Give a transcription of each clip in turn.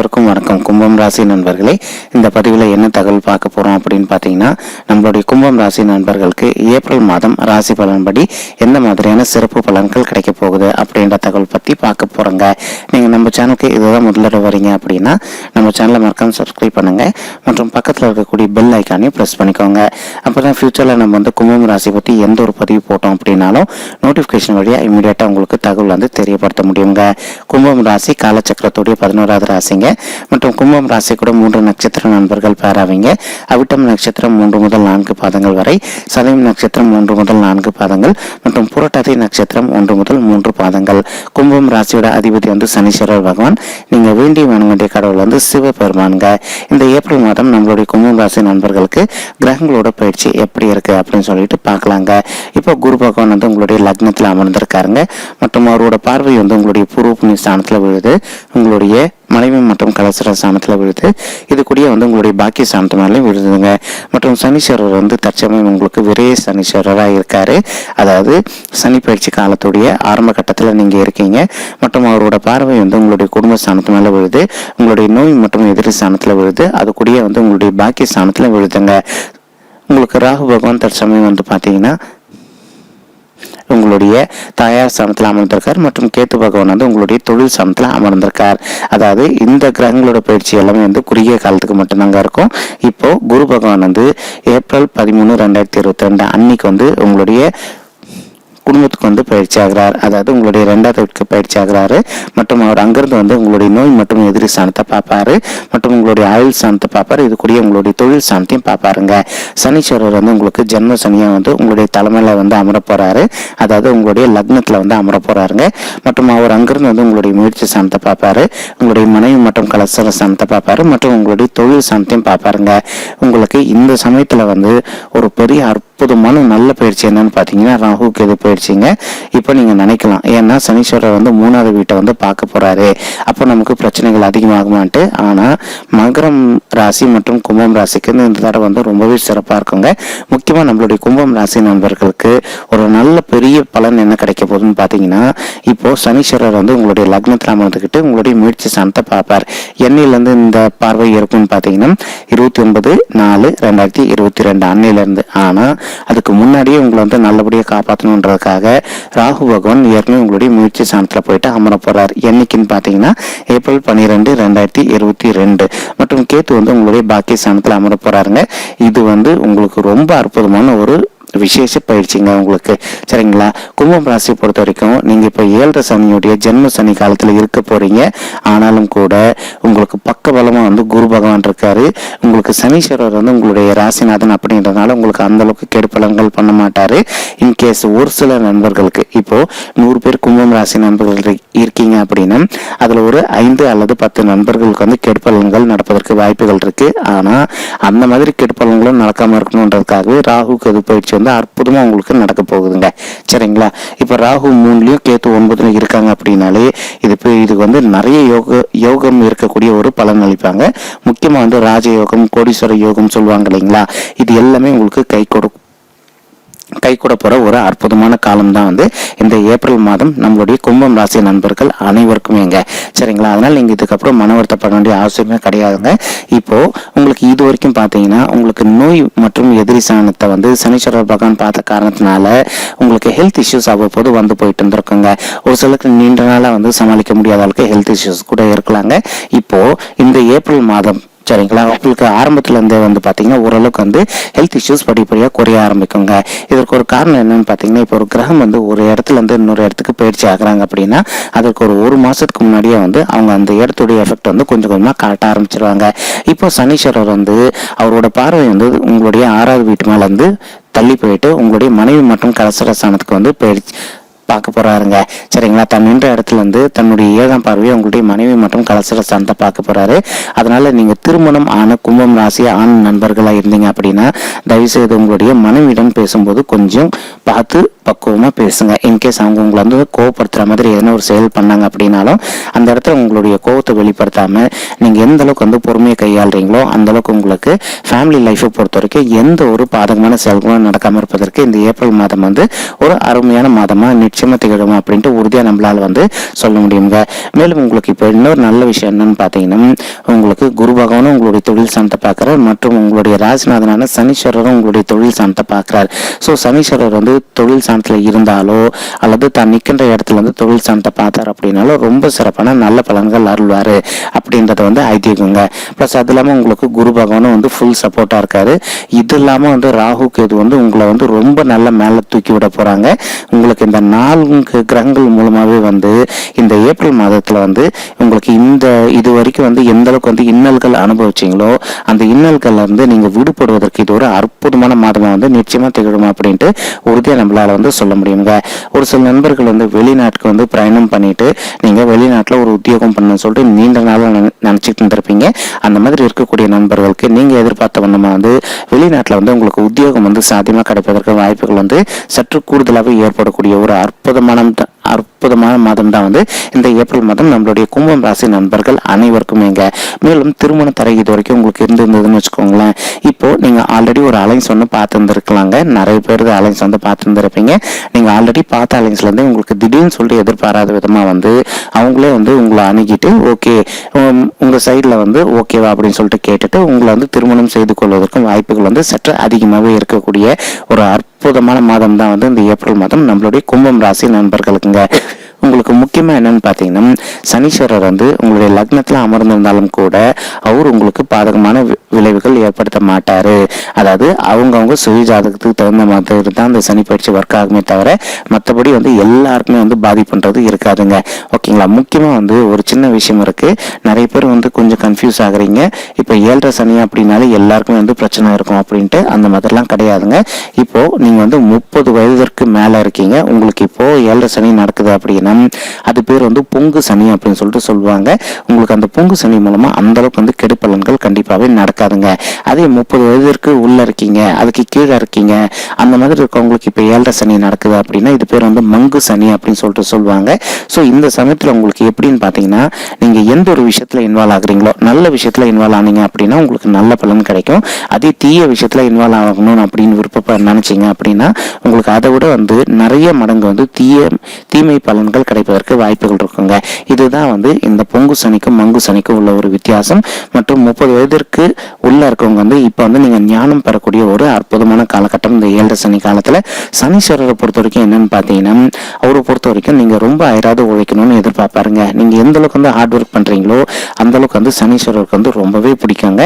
அனைவருக்கும் வணக்கம். கும்பம் ராசி நண்பர்களே, இந்த பதிவில் என்ன தகவல் பார்க்க போகிறோம் அப்படின்னு பார்த்தீங்கன்னா, நம்மளுடைய கும்பம் ராசி நண்பர்களுக்கு ஏப்ரல் மாதம் ராசி பலன்படி எந்த மாதிரியான சிறப்பு பலன்கள் கிடைக்க போகுது அப்படின்ற தகவல் பற்றி பார்க்க போகிறோங்க. நீங்கள் நம்ம சேனலுக்கு இதுதான் முதல்ல வரீங்க அப்படின்னா நம்ம சேனலை மறக்காம சப்ஸ்கிரைப் பண்ணுங்கள் மற்றும் பக்கத்தில் இருக்கக்கூடிய பெல் ஐக்கானையும் ப்ரெஸ் பண்ணிக்கோங்க. அப்போ தான் ஃபியூச்சரில் நம்ம வந்து கும்பம் ராசி பற்றி எந்த ஒரு பதிவு போட்டோம் அப்படின்னாலும் நோட்டிஃபிகேஷன் வழியாக இமீடியட்டாக உங்களுக்கு தகவல் வந்து தெரியப்படுத்த முடியுங்க. கும்பம் ராசி காலச்சக்கரத்துடைய 11வது ராசிங்க மற்றும் கும்பம் ராசி கூட 3 நட்சத்திர நண்பர்கள் பேராவீங்க. அவிட்டம் நட்சத்திரம் 3 முதல் 4 பாதங்கள் வரை, சதயம் நட்சத்திரம் 3 முதல் 4 பாதங்கள் மற்றும் புரட்டாதி நட்சத்திரம் 1 முதல் 3 பாதங்கள். கும்பம் ராசியோட அதிபதி வந்து சனீஸ்வரர் பகவான். நீங்க வேண்டிய வணங்கிய கடவுள் வந்து சிவபெருமானுங்க. இந்த ஏப்ரல் மாதம் நம்மளுடைய கும்பம் ராசி நண்பர்களுக்கு கிரகங்களோட பயிற்சி எப்படி இருக்கு அப்படின்னு சொல்லிட்டு பார்க்கலாங்க. இப்போ குரு பகவான் வந்து உங்களுடைய லக்னத்தில் அமர்ந்திருக்காருங்க மற்றும் அவரோட பார்வை வந்து உங்களுடைய பூர்வ புண்ணிய ஸ்தானத்தில் விழுது, உங்களுடைய மனைவி மற்றும் கலசர ஸ்தானத்தில் விழுது, இது கூடிய வந்து உங்களுடைய பாக்கிய ஸ்தானத்து மேலேயும் விழுதுங்க. மற்றும் சனீஸ்வரர் வந்து தற்சமயம் உங்களுக்கு விரைய சனீஸ்வரராக இருக்காரு. அதாவது சனி பயிற்சி காலத்துடைய ஆரம்ப கட்டத்தில் நீங்க இருக்கீங்க மற்றும் அவரோட பார்வை வந்து உங்களுடைய குடும்ப ஸ்தானத்து மேலே விழுது, உங்களுடைய நோய் மற்றும் எதிரி ஸ்தானத்தில் விழுது, அது கூடிய வந்து உங்களுடைய பாக்கிய ஸ்தானத்தில் விழுதுங்க. உங்களுக்கு ராகு பகவான் தற்சமயம் வந்து பார்த்தீங்கன்னா உங்களுடைய தாயார் ஸ்தானத்தில் அமர்ந்திருக்கார் மற்றும் கேத்து பகவான் வந்து உங்களுடைய தொழில் ஸ்தானத்தில் அமர்ந்திருக்கார். அதாவது இந்த கிரகங்களோட பயிற்சி எல்லாமே வந்து குறுகிய காலத்துக்கு மட்டும்தாங்க இருக்கும். இப்போ குரு பகவான் வந்து ஏப்ரல் 13, 2022 அன்னைக்கு வந்து உங்களுடைய குடும்பத்துக்கு வந்து பயிற்சி ஆகிறார். அதாவது உங்களுடைய 2வது வீட்டுக்கு பயிற்சி ஆகிறாரு மற்றும் அவர் அங்கிருந்து வந்து உங்களுடைய நோய் மற்றும் எதிரி ஸ்தானத்தை பார்ப்பாரு மற்றும் உங்களுடைய ஆயுள் ஸ்தானத்தை பார்ப்பாரு. இது கூடிய உங்களுடைய தொழில் ஸ்தானத்தையும் பார்ப்பாருங்க. சனீஸ்வரர் வந்து உங்களுக்கு ஜென்ம சனியா வந்து உங்களுடைய தலைமையில வந்து அமர போறாரு. அதாவது உங்களுடைய லக்னத்துல வந்து அமர போறாருங்க மற்றும் அவர் அங்கிருந்து வந்து உங்களுடைய முயற்சி ஸ்தானத்தை பார்ப்பாரு, உங்களுடைய மனைவி மற்றும் கலசர ஸ்தானத்தை பார்ப்பாரு மற்றும் உங்களுடைய தொழில் ஸ்தானத்தையும் பார்ப்பாருங்க. உங்களுக்கு இந்த சமயத்துல வந்து ஒரு பெரிய அற்புதமான நல்ல பயிற்சி என்னன்னு பாத்தீங்கன்னா ராகு கேது பயிற்சிங்க. இப்போ நீங்க நினைக்கலாம், ஏன்னா சனீஸ்வரர் வந்து 3வது வீட்டை வந்து பார்க்க போறாரு, அப்போ நமக்கு பிரச்சனைகள் அதிகமாகுமான்ட்டு. ஆனா மகரம் ராசி மற்றும் கும்பம் ராசிக்கு இந்த தடவை வந்து ரொம்பவே சிறப்பா இருக்குங்க. முக்கியமா நம்மளுடைய கும்பம் ராசி நண்பர்களுக்கு ஒரு நல்ல பெரிய பலன் என்ன கிடைக்க போகுதுன்னு பாத்தீங்கன்னா, இப்போ சனீஸ்வரர் வந்து உங்களுடைய லக்னத்தில் அமர்ந்துக்கிட்டு உங்களுடைய முயற்சி ஸ்தானத்தை பார்ப்பார். எண்ணில இருந்து இந்த பார்வை இருக்குன்னு பாத்தீங்கன்னா 29/4/2022 அன்னையில இருந்து. ஆனா அதுக்கு முன்னாடியே உங்களை வந்து நல்லபடியாக காப்பாற்றணுன்றதுக்காக ராகு பகவான் ஏற்கனவே உங்களுடைய முயற்சி ஸ்தானத்தில் போயிட்டு அமர போறார். என்னைக்குன்னு பார்த்தீங்கன்னா ஏப்ரல் 12, 2022 மற்றும் கேத்து வந்து உங்களுடைய பாக்கிய ஸ்தானத்தில் அமர போறாருங்க. இது வந்து உங்களுக்கு ரொம்ப அற்புதமான ஒரு விசேஷ பயிற்சிங்க உங்களுக்கு. சரிங்களா? கும்பம் ராசி பொறுத்த வரைக்கும் நீங்க இப்ப 7 சனியுடைய ஜென்ம சனி காலத்துல இருக்க போறீங்க. ஆனாலும் கூட உங்களுக்கு பக்க பலமா வந்து குரு பகவான் இருக்காரு. உங்களுக்கு சனீஸ்வரர் வந்து உங்களுடைய ராசிநாதன் அப்படின்றதுனால உங்களுக்கு அந்த அளவுக்கு கெடுப்பலன்கள் பண்ண மாட்டாரு. இன்கேஸ் ஒரு சில நண்பர்களுக்கு இப்போ 100 பேர் கும்பம் ராசி நண்பர்கள் இருக்கீங்க அப்படின்னா அதுல ஒரு 5 அல்லது 10 நண்பர்களுக்கு வந்து கெடுப்பலன்கள் நடப்பதற்கு வாய்ப்புகள் இருக்கு. ஆனா அந்த மாதிரி கெடுப்பலன்களும் நடக்காம இருக்கணும்ன்றதுக்காகவே ராகு கேது பயிற்சி வந்து அற்புதமா உங்களுக்கு நடக்க போகுதுங்க. சரிங்களா? இப்ப ராகு 3லயும் கேத்து 9ல இருக்காங்க அப்படின்னாலே இது வந்து நிறைய யோகம் இருக்கக்கூடிய ஒரு பலன் அளிப்பாங்க. முக்கியமா வந்து ராஜயோகம், கோடீஸ்வர யோகம் சொல்லுவாங்க இல்லைங்களா? இது எல்லாமே உங்களுக்கு கை கூட போற ஒரு அற்புதமான காலம் தான் வந்து இந்த ஏப்ரல் மாதம் நம்மளுடைய கும்பம் ராசி நண்பர்கள் அனைவருக்குமேங்க. சரிங்களா? அதனால நீங்க இதுக்கப்புறம் மன வருத்தப்பட வேண்டிய அவசியமே கிடையாதுங்க. இப்போ உங்களுக்கு இது வரைக்கும் பாத்தீங்கன்னா உங்களுக்கு நோய் மற்றும் எதிரி ஸ்தானத்தை வந்து சனீஸ்வரர் பகவான் பார்த்த காரணத்தினால உங்களுக்கு ஹெல்த் இஷ்யூஸ் அவ்வப்போது வந்து போயிட்டு இருந்திருக்குங்க. ஒரு சிலருக்கு நீண்ட நாளா வந்து சமாளிக்க முடியாத அளவுக்கு ஹெல்த் இஷ்யூஸ் கூட இருக்கலாங்க. இப்போ இந்த ஏப்ரல் மாதம் சரிங்களா உங்களுக்கு ஆரம்பத்துல இருந்தே வந்து பாத்தீங்கன்னா ஓரளவுக்கு வந்து ஹெல்த் இஷ்யூஸ் படிப்படியா குறைய ஆரம்பிக்குங்க. இதற்கு ஒரு காரணம் என்னன்னு பாத்தீங்கன்னா, இப்போ ஒரு கிரகம் வந்து ஒரு இடத்துல இருந்து இன்னொரு இடத்துக்கு பயிற்சி ஆகுறாங்க அப்படின்னா அதுக்கு ஒரு மாசத்துக்கு முன்னாடியே வந்து அவங்க அந்த இடத்துடைய எஃபெக்ட் வந்து கொஞ்சம் கொஞ்சமா காட்ட ஆரம்பிச்சிருவாங்க. இப்போ சனீஸ்வரர் வந்து அவரோட பார்வை வந்து உங்களுடைய 6வது வீட்டு மேல இருந்து தள்ளி போயிட்டு உங்களுடைய மனைவி மற்றும் கலசர ஸ்தானத்துக்கு வந்து பயிற்சி பார்க்க போறாருங்க. சரிங்களா? தன் நின்ற இடத்துல இருந்து தன்னுடைய 7ஆம் பார்வையை உங்களுடைய மனைவி மற்றும் கலசர ஸ்தானத்தை பார்க்க போறாரு. அதனால நீங்க திருமணம் ஆன கும்பம் ராசி ஆண் நண்பர்களா இருந்தீங்க அப்படின்னா தயவு செய்து உங்களுடைய மனைவியிடம் பேசும்போது கொஞ்சம் பார்த்து பக்குவமா பேசுங்க. இன்கேஸ் அவங்க உங்களை வந்து கோவப்படுத்துற மாதிரி எதனா ஒரு செயல் பண்ணாங்க அப்படின்னாலும் அந்த இடத்துல உங்களுடைய கோவத்தை வெளிப்படுத்தாம நீங்க எந்த அளவுக்கு வந்து பொறுமையை கையாளுறீங்களோ அந்த அளவுக்கு உங்களுக்கு ஃபேமிலி லைஃபை பொறுத்த வரைக்கும் எந்த ஒரு பாதகமான செயல்களும் நடக்காம இருப்பதற்கு இந்த ஏப்ரல் மாதம் வந்து ஒரு அருமையான மாதமா நிச்சயமா திகழும் அப்படின்ட்டு உறுதியா நம்மளால வந்து சொல்ல முடியுங்க. மேலும் உங்களுக்கு இப்போ இன்னொரு நல்ல விஷயம் என்னன்னு பாத்தீங்கன்னா, உங்களுக்கு குரு பகவானும் உங்களுடைய தொழில் ஸ்தானத்தை பார்க்கிறார் மற்றும் உங்களுடைய ராசிநாதனான சனீஸ்வரரும் உங்களுடைய தொழில் ஸ்தானத்தை பார்க்கிறார். ஸோ சனீஸ்வரர் வந்து தொழில் ஸ்தானத்தில் இருந்தாலோ அல்லது தான் நிற்கின்ற இடத்துல வந்து தொழில் ஸ்தானத்தை பார்த்தார் அப்படின்னாலும் ரொம்ப சிறப்பான நல்ல பலன்கள் அருள்வார் அப்படின்றத வந்து ஐதீகங்க. ப்ளஸ் அது இல்லாமல் உங்களுக்கு குரு பகவானும் வந்து ஃபுல் சப்போர்ட்டாக இருக்காரு. இது இல்லாமல் வந்து ராகு கேது வந்து உங்களை வந்து ரொம்ப நல்ல மேலே தூக்கி விட போகிறாங்க. உங்களுக்கு இந்த 4 கிரகங்கள் மூலமாகவே வந்து இந்த ஏப்ரல் மாதத்தில் வந்து உங்களுக்கு இது வரைக்கும் வந்து எந்த அளவுக்கு வந்து இன்னல்கள் அனுபவிச்சிங்களோ அந்த இன்னல்கள்ல இருந்து நீங்க விடுபடுவதற்கு இது ஒரு அற்புதமான மாதமா வந்து நிச்சயமா திகழும் அப்படின்ட்டு உறுதியா நம்மளால வந்து சொல்ல முடியுங்க. ஒரு சில நண்பர்கள் வந்து வெளிநாட்டுக்கு வந்து பிரயாணம் பண்ணிட்டு நீங்க வெளிநாட்டுல ஒரு உத்தியோகம் பண்ணணும்னு சொல்லிட்டு நீண்ட நாள் நினைச்சிட்டு இருந்திருப்பீங்க. அந்த மாதிரி இருக்கக்கூடிய நண்பர்களுக்கு நீங்க எதிர்பார்த்த வண்ணமா வந்து வெளிநாட்டுல வந்து உங்களுக்கு உத்தியோகம் வந்து சாத்தியமா கிடைப்பதற்கு வாய்ப்புகள் வந்து சற்று கூடுதலாக ஏற்படக்கூடிய ஒரு அற்புதமான மாதம் தான் வந்து இந்த ஏப்ரல் மாதம் நம்மளுடைய கும்பம் ராசி நண்பர்கள் அனைவருக்குமேங்க. மேலும் திருமண தடை இது வரைக்கும் உங்களுக்கு இருந்திருந்ததுன்னு வச்சுக்கோங்களேன். இப்போ நீங்க ஆல்ரெடி ஒரு அலைன்ஸ் வந்து பார்த்துருந்துருக்கலாங்க. நிறைய பேர் அலைன்ஸ் வந்து பார்த்துருந்துருப்பீங்க. நீங்க ஆல்ரெடி பார்த்த அலைன்ஸ்ல இருந்து உங்களுக்கு திடீர்னு சொல்லிட்டு எதிர்பாராத விதமா வந்து அவங்களே வந்து உங்களை அணுகிட்டு ஓகே உங்க சைட்ல வந்து ஓகேவா அப்படின்னு சொல்லிட்டு கேட்டுட்டு உங்களை வந்து திருமணம் செய்து கொள்வதற்கும் வாய்ப்புகள் வந்து சற்று அதிகமாகவே இருக்கக்கூடிய ஒரு அற்புதமான மாதம் தான் வந்து இந்த ஏப்ரல் மாதம் நம்மளுடைய கும்பம் ராசி நண்பர்களுக்குங்க. உங்களுக்கு முக்கியமாக என்னன்னு பார்த்தீங்கன்னா சனீஸ்வரர் வந்து உங்களுடைய லக்னத்தில் அமர்ந்திருந்தாலும் கூட அவர் உங்களுக்கு பாதகமான விளைவுகள் ஏற்படுத்த மாட்டார். அதாவது அவங்கவுங்க சுய ஜாதகத்துக்கு தகுந்த மாதிரி தான் அந்த சனி பயிற்சி ஒர்க் ஆகுமே தவிர மற்றபடி வந்து எல்லாருக்குமே வந்து பாதிப்புன்றது இருக்காதுங்க. ஓகேங்களா. முக்கியமாக வந்து ஒரு சின்ன விஷயம் இருக்குது. நிறைய பேர் வந்து கொஞ்சம் கன்ஃபியூஸ் ஆகுறீங்க. இப்போ 7.5 சனி அப்படின்னாலே எல்லாருக்குமே வந்து பிரச்சனை இருக்கும் அப்படின்ட்டு அந்த மாதிரிலாம் கிடையாதுங்க. இப்போது நீங்கள் வந்து 30 வயதிற்கு மேலே இருக்கீங்க. உங்களுக்கு இப்போது 7.5 சனி நடக்குது அப்படின்னா அது பேர் வந்து பொங்கு சனி அப்படின்னு சொல்லிட்டு சொல்லுவாங்க. உங்களுக்கு அந்த பொங்கு சனி மூலமா அந்த அளவுக்கு வந்து கெடு பலன்கள் கண்டிப்பாவே நடக்காதுங்க. அதே 30 வயதிற்கு உள்ள இருக்கீங்க, அதுக்கு கீழே இருக்கீங்க, அந்த மாதிரி இருக்கவங்களுக்கு இப்ப 7.5 சனி நடக்குது அப்படின்னா இது பேர் வந்து மங்கு சனி அப்படின்னு சொல்லிட்டு சொல்லுவாங்க. ஸோ இந்த சமயத்துல உங்களுக்கு எப்படின்னு பாத்தீங்கன்னா நீங்க எந்த ஒரு விஷயத்துல இன்வால்வ் ஆகுறீங்களோ நல்ல விஷயத்துல இன்வால்வ் ஆனீங்க அப்படின்னா உங்களுக்கு நல்ல பலன் கிடைக்கும். அதே தீய விஷயத்துல இன்வால்வ் ஆகணும் அப்படின்னு விருப்ப நினைச்சீங்க அப்படின்னா உங்களுக்கு அதை விட வந்து நிறைய மடங்கு வந்து தீமை பலன்கள் கிடைப்பதற்கு வாய்ப்புகள் இருக்குங்க. இதுதான் வந்து இந்த பொங்கு சனிக்கும் மங்கு சனிக்கும் உள்ள ஒரு வித்தியாசம். மற்றும் 30 வயதிற்கு உள்ள இருக்கவங்க வந்து இப்ப வந்து நீங்க ஞானம் பெறக்கூடிய ஒரு அற்புதமான காலகட்டம் இந்த 7.5 சனி காலத்துல. சனீஸ்வரரை பொறுத்த வரைக்கும் என்னன்னு பாத்தீங்கன்னா அவரை பொறுத்த வரைக்கும் நீங்க ரொம்ப அயராது உழைக்கணும்னு எதிர்பார்ப்பாருங்க. நீங்க எந்த அளவுக்கு வந்து ஹார்ட் ஒர்க் பண்றீங்களோ அந்த அளவுக்கு வந்து சனீஸ்வரருக்கு வந்து ரொம்பவே பிடிக்குங்க.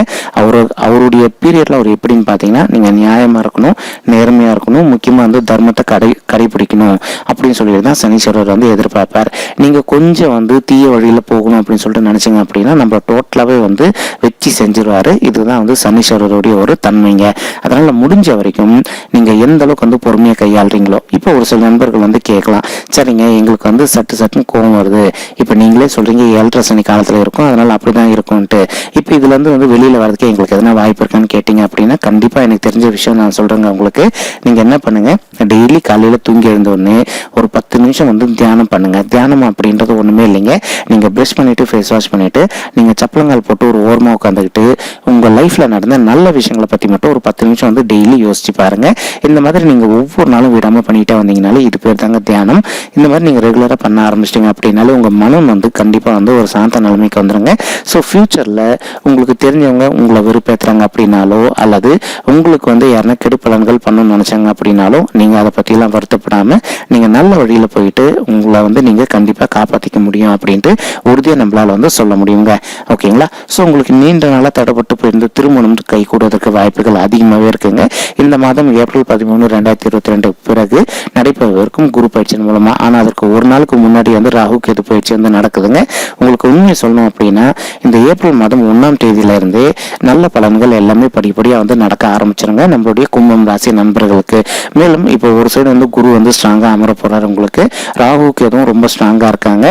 அவருடைய பீரியட்ல அவர் எப்படின்னு பாத்தீங்கன்னா நீங்க நியாயமா இருக்கணும், நேர்மையா இருக்கணும், முக்கியமா வந்து தர்மத்தை கடைபிடிக்கணும் அப்படின்னு சொல்லிட்டு தான் சனீஸ்வரர் வந்து எதிர்பார்ப்பார். நீங்க கொஞ்சம் வந்து தீய வழியில போகணும் அப்படின்னு சொல்லிட்டு நினைச்சீங்க அப்படின்னா நம்ம டோட்டலாவே வந்து வச்சு செஞ்சிருவாரு. இதுதான் வந்து சனீஸ்வரருடைய ஒரு தன்மைங்க. அதனால முடிஞ்ச வரைக்கும் நீங்க எந்த அளவுக்கு வந்து பொறுமையை கையாளுறீங்களோ. இப்போ ஒரு சில நண்பர்கள் வந்து கேட்கலாம், சரிங்க எங்களுக்கு வந்து சட்டுன்னு கோபம் வருது, இப்ப நீங்களே சொல்றீங்க 7.5 சனி காலத்துல இருக்கும் அதனால அப்படிதான் இருக்கும்ட்டு, இப்ப இதுல இருந்து வந்து வெளியில வரதுக்கு எங்களுக்கு எதனா வாய்ப்பு இருக்கான்னு கேட்டீங்க அப்படின்னா கண்டிப்பா எனக்கு தெரிஞ்ச விஷயம் நான் சொல்றேங்க உங்களுக்கு. நீங்க என்ன பண்ணுங்க, டெய்லி காலையில தூங்கி எழுந்த உடனே ஒரு 10 நிமிஷம் வந்து தியானம் பண்ணுங்க. தியானம் அப்படின்றது ஒண்ணுமே இல்லைங்க. நீங்க பிரஷ் பண்ணிட்டு ஃபேஸ் வாஷ் பண்ணிட்டு நீங்க சப்பளங்கால் போட்டு ஒரு ஓரமா உட்காந்துக்கிட்டு உங்க லைஃப்ல நடந்த நல்ல விஷயங்களை பத்தி மட்டும் ஒரு 10 நிமிஷம் வந்து டெய்லி யோசிச்சு பாருங்க. இந்த மாதிரி நீங்க ஒவ்வொரு நாளும் விடாம பண்ணிட்டே வந்தீங்கனாலே இது பேர் தாங்க தியானம். இந்த மாதிரி நீங்க ரெகுலரா பண்ண ஆரம்பிச்சிட்டீங்க அப்படின்னாலே உங்க மனம் வந்து கண்டிப்பா வந்து ஒரு சாந்த நிலைமைக்கு வந்துருங்க. ஸோ ஃபியூச்சர்ல உங்களுக்கு தெரிஞ்சவங்க உங்களை வெறுப்பேற்றுறாங்க அப்படின்னாலோ அல்லது உங்களுக்கு வந்து யாருன்னா கெடு பலன்கள் பண்ணணும்னு நினைச்சாங்க அப்படின்னாலும் நீங்க அதை பத்தி எல்லாம் வருத்தப்படாம நீங்க நல்ல வழியில போயிட்டு உங்களை வந்து நீங்க கண்டிப்பா காப்பாத்திக்க முடியும் அப்படின்ட்டு உறுதியா நம்மளால வந்து சொல்ல முடியுங்க. ஓகேங்களா. ஸோ உங்களுக்கு நீண்ட நாளா தடைப்பட்டு போயிருந்த திருமணம் கை கூடுவதற்கு வாய்ப்புகள் அதிகமாகவே இருக்குங்க. இந்த மாதம் ஏப்ரல் 13, 2022 பிறகு நடைபெறுவதற்கும் குரு பயிற்சியின் மூலமா, ஆனா அதற்கு ஒரு நாளுக்கு முன்னாடி வந்து ராகு கேது பயிற்சி வந்து நடக்குதுங்க. உங்களுக்கு உண்மையை சொல்லணும் அப்படின்னா இந்த ஏப்ரல் மாதம் 1ஆம் தேதியில இருந்தே நல்ல பலன்கள் எல்லாமே படிப்படியா வந்து நடக்க ஆரம்பிச்சிருங்க நம்மளுடைய கும்பம் ராசி நண்பர்களுக்கு. மேலும் இப்போ ஒரு சைடு வந்து குரு வந்து ஸ்ட்ராங்கா அமர போறாரு. உங்களுக்கு ராகு கேதுவும் ரொம்ப ஸ்ட்ராங்கா இருக்காங்க.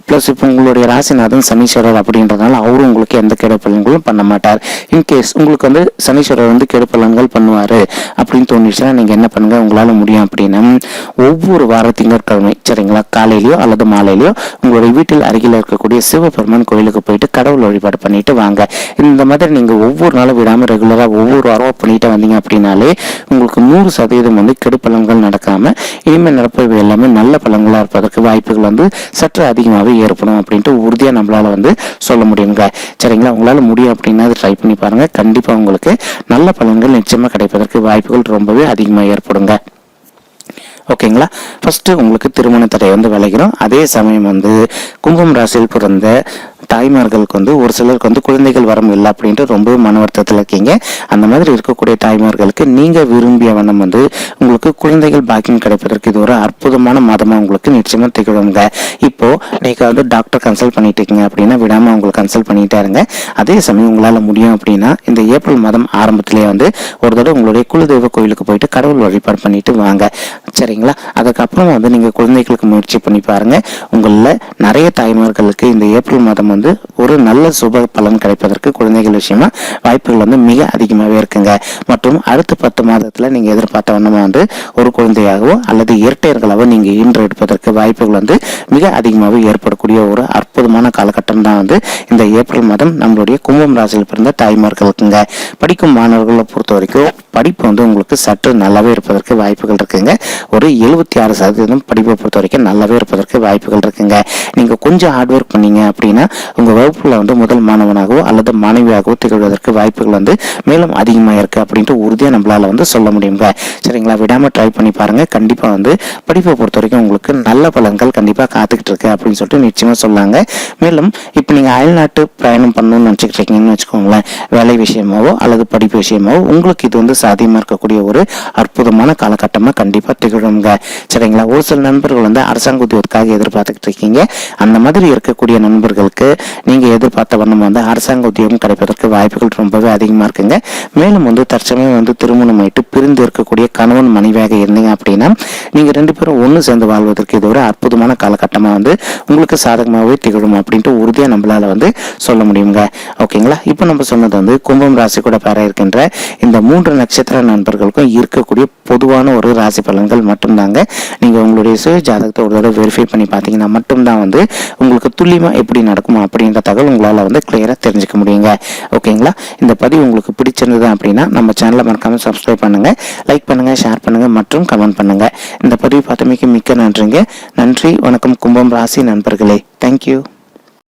பிளஸ் இப்போ உங்களுடைய ராசிநாதன் சனீஸ்வரர் அப்படின்றதுனால அவரும் உங்களுக்கு எந்த கெடு பலன்களும் பண்ண மாட்டார். இன்கேஸ் உங்களுக்கு வந்து சனீஸ்வரர் வந்து கெடு பலன்கள் பண்ணுவாரு அப்படின்னு தோணுச்சுன்னா நீங்க என்ன பண்ணுங்க, உங்களால முடியும் அப்படின்னா ஒவ்வொரு வார திங்கட்கிழமை சரிங்களா காலையிலயோ அல்லது மாலையிலயோ உங்களுடைய வீட்டில் அருகில் இருக்கக்கூடிய சிவபெருமான் கோயிலுக்கு போயிட்டு கடவுள் வழிபாடு பண்ணிட்டு வாங்க. இந்த மாதிரி நீங்க ஒவ்வொரு நாளும் விடாம ரெகுலரா ஒவ்வொரு வாரம் பண்ணிட்டு வந்தீங்க அப்படின்னாலே உங்களுக்கு 100% வந்து கெடு பலன்கள் நடக்காம இனிமேல் நடப்பவை எல்லாமே நல்ல பலன்களா இருப்பதற்கு வாய்ப்பு வாய்ப்புகள் வந்து சற்று அதிகமாகவே ஏற்படும் அப்படின்ட்டு உறுதியாக நம்மளால வந்து சொல்ல முடியுங்க. சரிங்களா, உங்களால் முடியும் அப்படின்னா ட்ரை பண்ணி பாருங்க. கண்டிப்பாக உங்களுக்கு நல்ல பலன்கள் நிச்சயமாக கிடைப்பதற்கு வாய்ப்புகள் ரொம்பவே அதிகமாக ஏற்படுங்க. ஓகேங்களா, ஃபர்ஸ்ட் உங்களுக்கு திருமண தடை வந்து விளைகிறோம். அதே சமயம் வந்து கும்பம் ராசியில் பிறந்த தாய்மார்களுக்கு வந்து ஒரு சிலருக்கு வந்து குழந்தைகள் வரம் இல்லை அப்படின்ட்டு ரொம்பவே மன வருத்தத்தில் இருக்கீங்க. அந்த மாதிரி இருக்கக்கூடிய தாய்மார்களுக்கு நீங்க விரும்பிய வண்ணம் வந்து உங்களுக்கு குழந்தைகள் பாக்கியம் கிடைப்பதற்கு இது ஒரு அற்புதமான மாதமா உங்களுக்கு நிச்சயமா திகழுங்க. இப்போ நீங்க வந்து டாக்டர் கன்சல்ட் பண்ணிட்டு இருக்கீங்க அப்படின்னா விடாம உங்களுக்கு கன்சல்ட் பண்ணிட்டே இருங்க. அதே சமயம் உங்களால முடியும் அப்படின்னா இந்த ஏப்ரல் மாதம் ஆரம்பத்திலேயே வந்து ஒரு தடவை உங்களுடைய குலதெய்வ கோயிலுக்கு போயிட்டு கடவுள் வழிபாடு பண்ணிட்டு வாங்க. சரிங்களா, அதுக்கப்புறம் வந்து நீங்க குழந்தைகளுக்கு முயற்சி பண்ணி பாருங்க. உங்களில் நிறைய தாய்மார்களுக்கு இந்த ஏப்ரல் மாதம் வந்து ஒரு நல்ல சுப பலன் கிடைப்பதற்கு குழந்தைகள் விஷயமா வாய்ப்புகள் வந்து மிக அதிகமாகவே இருக்குங்க. மற்றும் அடுத்த 10 மாதத்துல நீங்க எதிர்பார்த்த வண்ணமா வந்து ஒரு குழந்தையாகவோ அல்லது இரட்டையர்களாகவோ நீங்க ஈன்று எடுப்பதற்கு வாய்ப்புகள் வந்து மிக அதிகமாகவே ஏற்படக்கூடிய ஒரு அற்புதமான காலகட்டம் தான் வந்து இந்த ஏப்ரல் மாதம் நம்மளுடைய கும்பம் ராசியில் பிறந்த தாய்மார்களுக்குங்க. படிக்கும் மாணவர்களை பொறுத்த வரைக்கும் படிப்பு வந்து உங்களுக்கு சற்று நல்லாவே இருப்பதற்கு வாய்ப்புகள் இருக்குங்க. ஒரு 76% படிப்பை பொறுத்த வரைக்கும் நல்லாவே இருப்பதற்கு வாய்ப்புகள் இருக்குங்க. நீங்க கொஞ்சம் ஹார்ட் ஒர்க் பண்ணீங்க அப்படின்னா உங்க வகுப்புல வந்து முதல் மாணவனாகவோ அல்லது மாணவியாகவோ திகழ்வதற்கு வாய்ப்புகள் வந்து மேலும் அதிகமாக இருக்கு அப்படின்ட்டு உறுதியா நம்மளால வந்து சொல்ல முடியுங்க. சரிங்களா, விடாம ட்ரை பண்ணி பாருங்க. கண்டிப்பா வந்து படிப்பை பொறுத்த வரைக்கும் உங்களுக்கு நல்ல பலன்கள் கண்டிப்பா காத்துக்கிட்டு இருக்கு அப்படின்னு சொல்லிட்டு நிச்சயமா சொல்லாங்க. மேலும் இப்ப நீங்க அயல்நாட்டு பிரயாணம் பண்ணணும்னு நினைச்சுக்கிட்டு இருக்கீங்கன்னு வச்சுக்கோங்களேன், வேலை விஷயமாவோ அல்லது படிப்பு விஷயமாவோ உங்களுக்கு இது வந்து சாத்தியமா இருக்கக்கூடிய ஒரு அற்புதமான காலகட்டமா கண்டிப்பா திகழுங்க. சரிங்களா, ஒரு சில நண்பர்கள் வந்து அரசாங்க உத்தியோகத்துக்காக எதிர்பார்த்துக்கிட்டு இருக்கீங்க. அந்த மாதிரி இருக்கக்கூடிய நண்பர்களுக்கு நீங்க எதிர்பார்த்த வண்ணம் வந்து அரசாங்க உத்தியோகம் கிடைப்பதற்கு வாய்ப்புகள் ரொம்பவே அதிகமா இருக்குங்க. மேலும் வந்து தற்சமயம் வந்து திருமணமாயிட்டு பிரிந்து இருக்கக்கூடிய கணவன் மனைவியாக இருந்தீங்க அப்படின்னா நீங்க 2 பேரும் ஒன்று சேர்ந்து வாழ்வதற்கு இது ஒரு அற்புதமான காலகட்டமா வந்து உங்களுக்கு சாதகமாகவே திகழும் அப்படின்ட்டு உறுதியா நம்மளால வந்து சொல்ல முடியுங்க. ஓகேங்களா, இப்போ நம்ம சொன்னது வந்து கும்பம் ராசி கூட பெற இருக்கின்ற இந்த 3 நட்சத்திர நண்பர்களுக்கும் இருக்கக்கூடிய பொதுவான ஒரு ராசி பலன்கள் மட்டும்தாங்க. நீங்க உங்களுடைய சுய ஜாதகத்தை ஒரு தடவை வெரிஃபை பண்ணி பார்த்தீங்கன்னா மட்டும்தான் வந்து உங்களுக்கு துல்லியமா எப்படி நடக்குமா அப்படின்ற தகவல் உங்களால வந்து கிளியரா தெரிஞ்சுக்க முடியுங்க. ஓகேங்களா, இந்த பதிவு உங்களுக்கு பிடிச்சிருந்தது அப்படின்னா நம்ம சேனலை மறக்காம சப்ஸ்கிரைப் பண்ணுங்க, லைக் பண்ணுங்க, ஷேர் பண்ணுங்க மற்றும் கமெண்ட் பண்ணுங்க. இந்த பதிவு பார்த்தமைக்கு மிக்க நன்றிங்க. நன்றி, வணக்கம் கும்பம் ராசி நண்பர்களே. தேங்க்யூ.